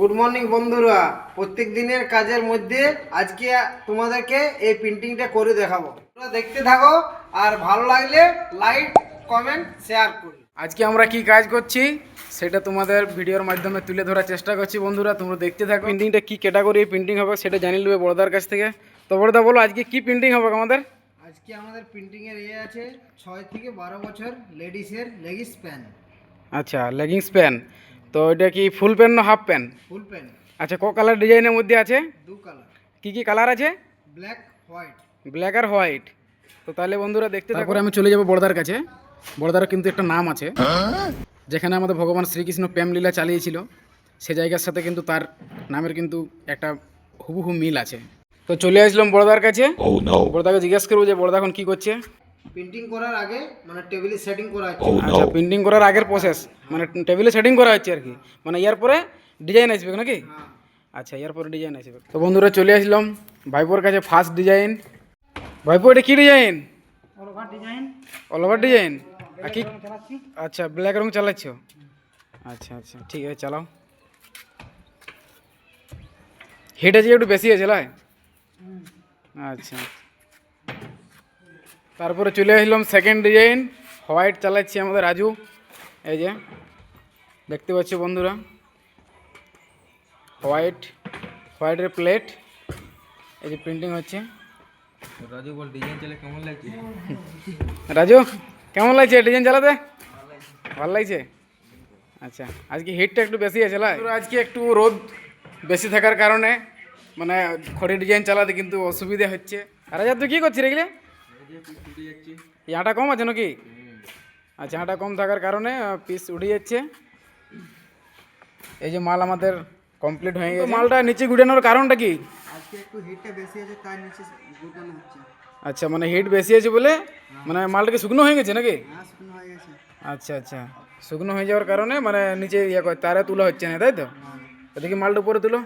Good morning বন্ধুরা, প্রত্যেক দিনের কাজের মধ্যে আজকে তোমাদেরকে এই পেন্টিংটা করে দেখাবো। তোমরা দেখতে থাকো আর ভালো লাগলে লাইক কমেন্ট শেয়ার করো। আজকে আমরা কি কাজ করছি সেটা তোমাদের ভিডিওর মাধ্যমে তুলে ধরার চেষ্টা করছি। বন্ধুরা তোমরা দেখতে থাকো। পেন্টিংটা কি ক্যাটাগরি পেন্টিং হবে সেটা জানিয়ে নেবে বড়দার কাছ থেকে। তো বড়দা বলো আজকে কি পেন্টিং হবে আমাদের? আজকে আমাদের পেন্টিং এর আছে 6 থেকে 12 বছর লেডিসের লেগিংস প্যান্ট। আচ্ছা, লেগিংস প্যান্ট। তো এটা কি ফুল প্যান্ট না হাফ প্যান্ট? Full pant. আচ্ছা, ক কালার ডিজাইনের মধ্যে আছে? দু কালার। কি কি কালার আছে? Black white. ব্ল্যাক আর হোয়াইট। তো তাহলে বন্ধুরা দেখতে থাকো। তারপরে আমি চলে যাব বড়দার কাছে। বড়দার কিন্তু একটা নাম আছে, যেখানে আমাদের ভগবান শ্রীকৃষ্ণ প্রেম লীলা চালিয়েছিল, সে জায়গার সাথে কিন্তু তার নামের কিন্তু একটা হুবহু মিল আছে। তো চলে আসলাম বড়দার কাছে। বড়দাকে জিজ্ঞেস করবো যে বড়দা এখন কি করছে। পেন্টিং করার আগে মানে টেবিলে সেটিং করা হচ্ছে। আচ্ছা, পেন্টিং করার আগের প্রসেস মানে টেবিলে সেটিং করা হচ্ছে আর কি, মানে এর পরে ডিজাইন আসবে নাকি? আচ্ছা, এর পরে ডিজাইন আসবে। তো বন্ধুরা চলে আসলাম ভাইপোর কাছে। First design. ভাইপো এটা কি design? All over design. All over design. আর কি? আচ্ছা, ব্ল্যাক রং চালাচ্ছ। আচ্ছা আচ্ছা, ঠিক আছে চালাও। হেড আছে একটু বেশি আছে লাই। আচ্ছা, তারপরে চলে আসলাম সেকেন্ড ডিজাইন। হোয়াইট চালাচ্ছি আমাদের রাজু। এই যে দেখতে পাচ্ছি বন্ধুরা, হোয়াইটের প্লেট এই যে প্রিন্টিং হচ্ছে। রাজু বল ডিজাইন চালে কেমন লাগছে? রাজু কেমন লাগছে ডিজাইন চালাতে? ভালো লাগছে। আচ্ছা, আজকে হিটটা একটু বেশি আছে লাই। আজকে একটু রোদ বেশি থাকার কারণে মানে খড়ি ডিজাইন চালাতে কিন্তু অসুবিধা হচ্ছে। আর রাজা তুই কী করছিস রেগুলে? এই আটা কম আছে নাকি? আচ্ছা, আটা কম থাকার কারণে পিস উঠে যাচ্ছে। এই যে মাল আমাদের কমপ্লিট হয়ে গেছে। মালটা নিচে গুটানোর কারণটা কি? আজকে একটু হিটটা বেশি আছে তাই নিচে গুটানো হচ্ছে। আচ্ছা, মানে হিট বেশি আছে বলে মানে মালটাকে শুকনো হয়ে গেছে নাকি? হ্যাঁ, শুকনো হয়ে গেছে। আচ্ছা আচ্ছা, শুকনো হয়ে যাওয়ার কারণে মানে নিচে ইয়ে করে তারে তুলা হচ্ছে না, তাই তো? এদিকে মালটা উপরে তুলো।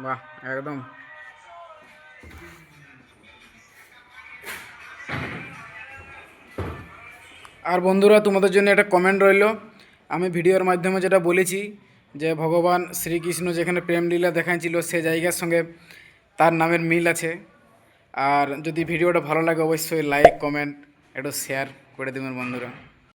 বাহ, একদম। আর বন্ধুরা তোমাদের জন্য একটা কমেন্ট রইল। আমি ভিডিওর মাধ্যমে যেটা বলেছি যে ভগবান শ্রীকৃষ্ণ যেখানে প্রেম লীলা দেখাচ্ছিল সে জায়গার সঙ্গে তার নামের মিল আছে। আর যদি ভিডিওটা ভালো লাগে অবশ্যই লাইক কমেন্ট একটু শেয়ার করে দেবেন বন্ধুরা।